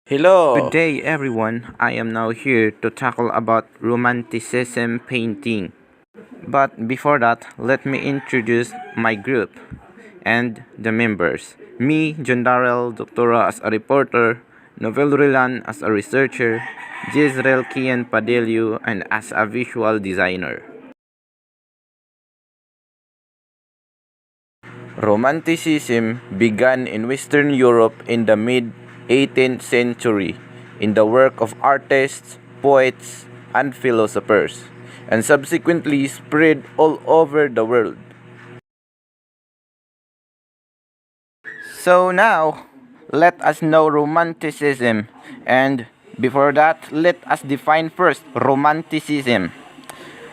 Good Hello. day everyone. I am now here to tackle about Romanticism painting. But before that, let me introduce my group and the members. Me, John Darrell Doctora as a reporter, Novel Rilan as a researcher, Jezreel Kian Padelio and as a visual designer. Romanticism began in Western Europe in the mid 18th century in the work of artists, poets, and philosophers, and subsequently spread all over the world. So now, let us know Romanticism, and before that, let us define first Romanticism.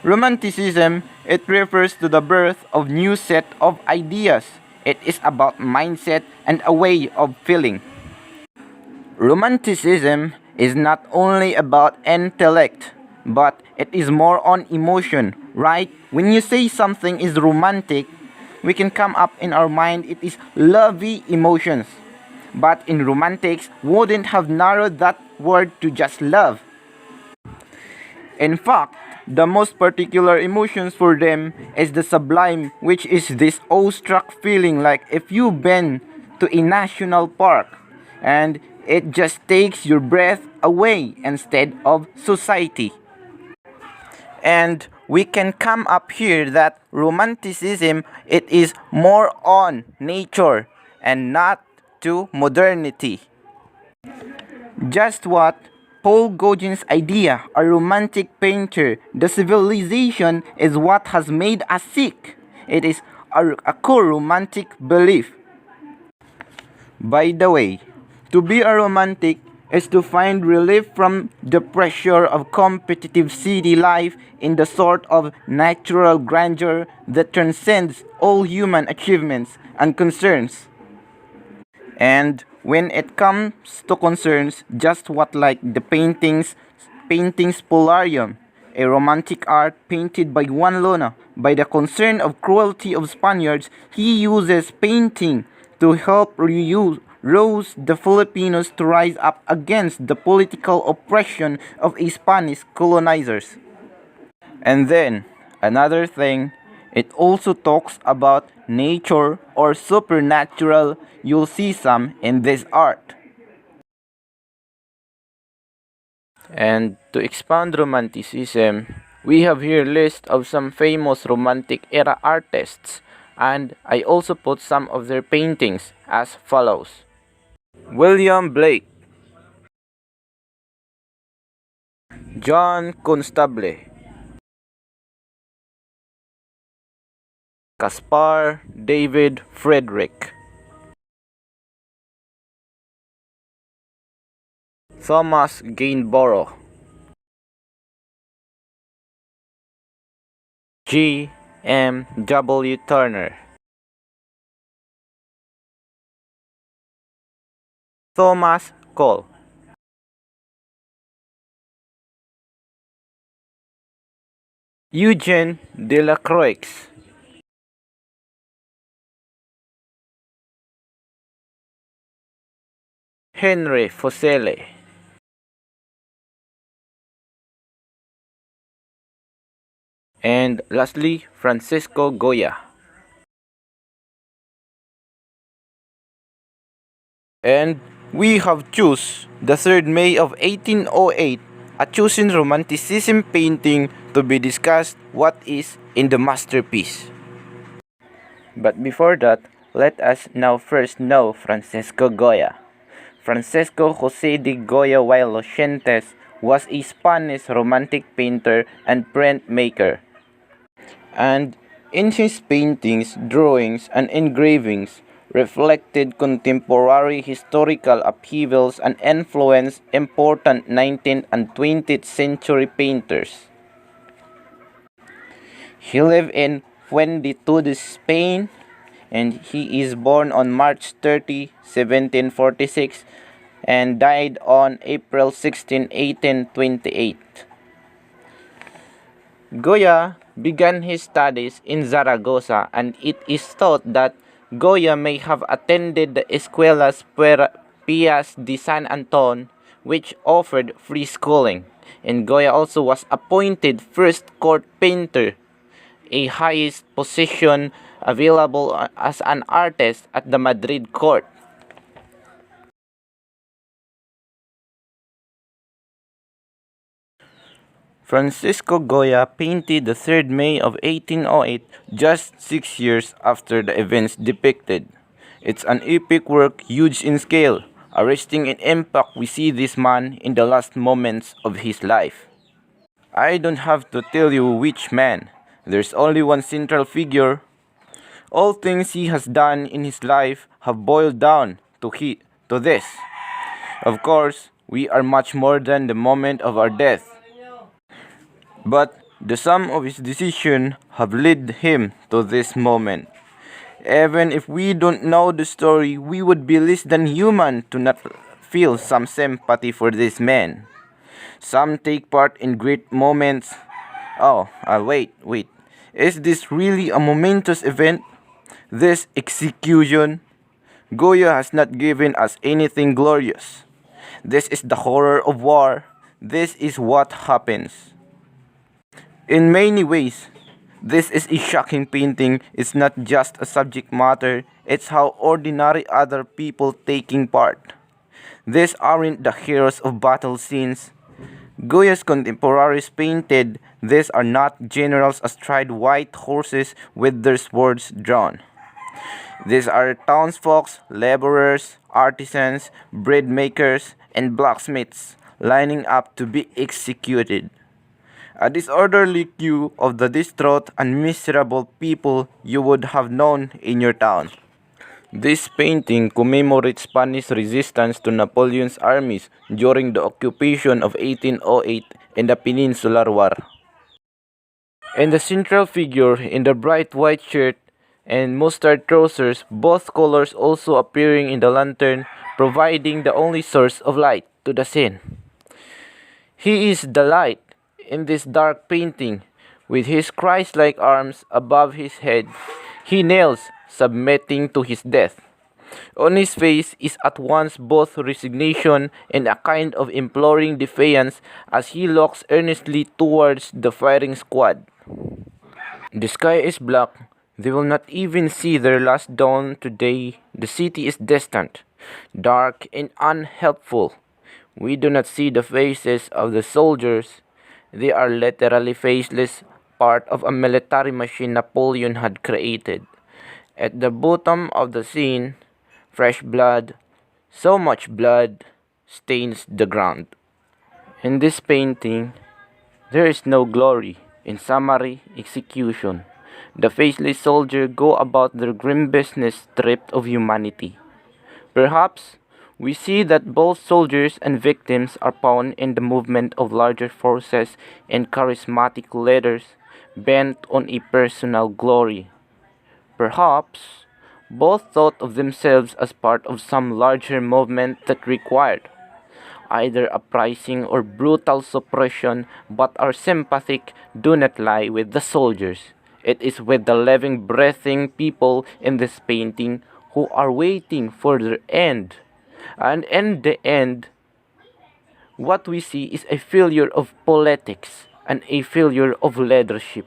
Romanticism, it refers to the birth of new set of ideas. It is about mindset and a way of feeling. Romanticism is not only about intellect, but it is more on emotion, right? When you say something is romantic, we can come up in our mind it is lovey emotions. But in romantics, wouldn't have narrowed that word to just love. In fact, the most particular emotions for them is the sublime, which is this awestruck feeling like if you've been to a national park and it just takes your breath away instead of society. And we can come up here that romanticism it is more on nature and not to modernity. Just what Paul Gauguin's idea, a romantic painter, the civilization is what has made us sick. It is a core romantic belief. By the way, to be a romantic is to find relief from the pressure of competitive city life in the sort of natural grandeur that transcends all human achievements and concerns. And when it comes to concerns, just what like the paintings Polarium, a romantic art painted by Juan Luna, by the concern of cruelty of Spaniards, he uses painting to help rouse the Filipinos to rise up against the political oppression of Spanish colonizers. And then, another thing, it also talks about nature or supernatural. You'll see some in this art. And to expand Romanticism, we have here list of some famous Romantic era artists, and I also put some of their paintings as follows. William Blake, John Constable, Caspar David Frederick, Thomas Gainsborough, G. M. W. Turner, Thomas Cole, Eugene Delacroix, Henry Fuseli, and lastly Francisco Goya. And we have choose the 3rd May of 1808 a chosen Romanticism painting to be discussed what is in the masterpiece. But before that, let us now first know Francisco Goya. Francisco José de Goya y Locientes was a Spanish romantic painter and printmaker. And in his paintings, drawings, and engravings reflected contemporary historical upheavals and influenced important 19th and 20th century painters. He lived in Fuengirola, Spain, and he is born on March 30, 1746, and died on April 16, 1828. Goya began his studies in Zaragoza, and it is thought that Goya may have attended the Escuelas Pias de San Anton which offered free schooling, and Goya also was appointed first court painter, a highest position available as an artist at the Madrid court. Francisco Goya painted the 3rd May of 1808, just 6 years after the events depicted. It's an epic work, huge in scale, arresting in impact. We see this man in the last moments of his life. I don't have to tell you which man. There's only one central figure. All things he has done in his life have boiled down to this. Of course, we are much more than the moment of our death. But the sum of his decisions have led him to this moment. Even if we don't know the story, we would be less than human to not feel some sympathy for this man. Some take part in great moments. Wait. Is this really a momentous event? This execution? Goya has not given us anything glorious. This is the horror of war. This is what happens. In many ways, this is a shocking painting. It's not just a subject matter, it's how ordinary other people taking part. These aren't the heroes of battle scenes. Goya's contemporaries painted these are not generals astride white horses with their swords drawn. These are townsfolk, laborers, artisans, bread makers, and blacksmiths lining up to be executed. A disorderly queue of the distraught and miserable people you would have known in your town. This painting commemorates Spanish resistance to Napoleon's armies during the occupation of 1808 and the Peninsular War. And the central figure in the bright white shirt and mustard trousers, both colors also appearing in the lantern, providing the only source of light to the scene. He is the light in this dark painting. With his Christ-like arms above his head, he kneels, submitting to his death. On his face is at once both resignation and a kind of imploring defiance as he looks earnestly towards the firing squad. The sky is black. They will not even see their last dawn today. The city is distant, dark, and unhelpful. We do not see the faces of the soldiers. They are literally faceless, part of a military machine Napoleon had created. At the bottom of the scene, fresh blood, so much blood, stains the ground. In this painting, there is no glory. In summary, execution. The faceless soldiers go about their grim business stripped of humanity. Perhaps we see that both soldiers and victims are pawned in the movement of larger forces and charismatic leaders bent on a personal glory. Perhaps both thought of themselves as part of some larger movement that required either uprising or brutal suppression, but our sympathies do not lie with the soldiers. It is with the living, breathing people in this painting who are waiting for their end. And in the end, what we see is a failure of politics and a failure of leadership.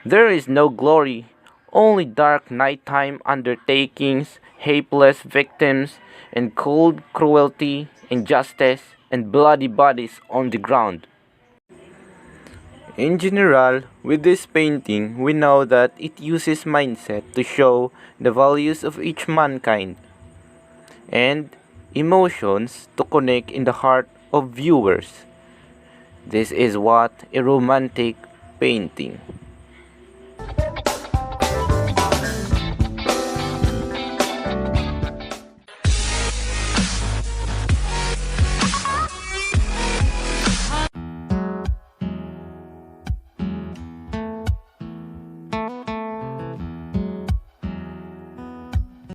There is no glory, only dark nighttime undertakings, helpless victims, and cold cruelty, injustice, and bloody bodies on the ground. In general, with this painting, we know that it uses mindset to show the values of each mankind and emotions to connect in the heart of viewers. This is what a romantic painting.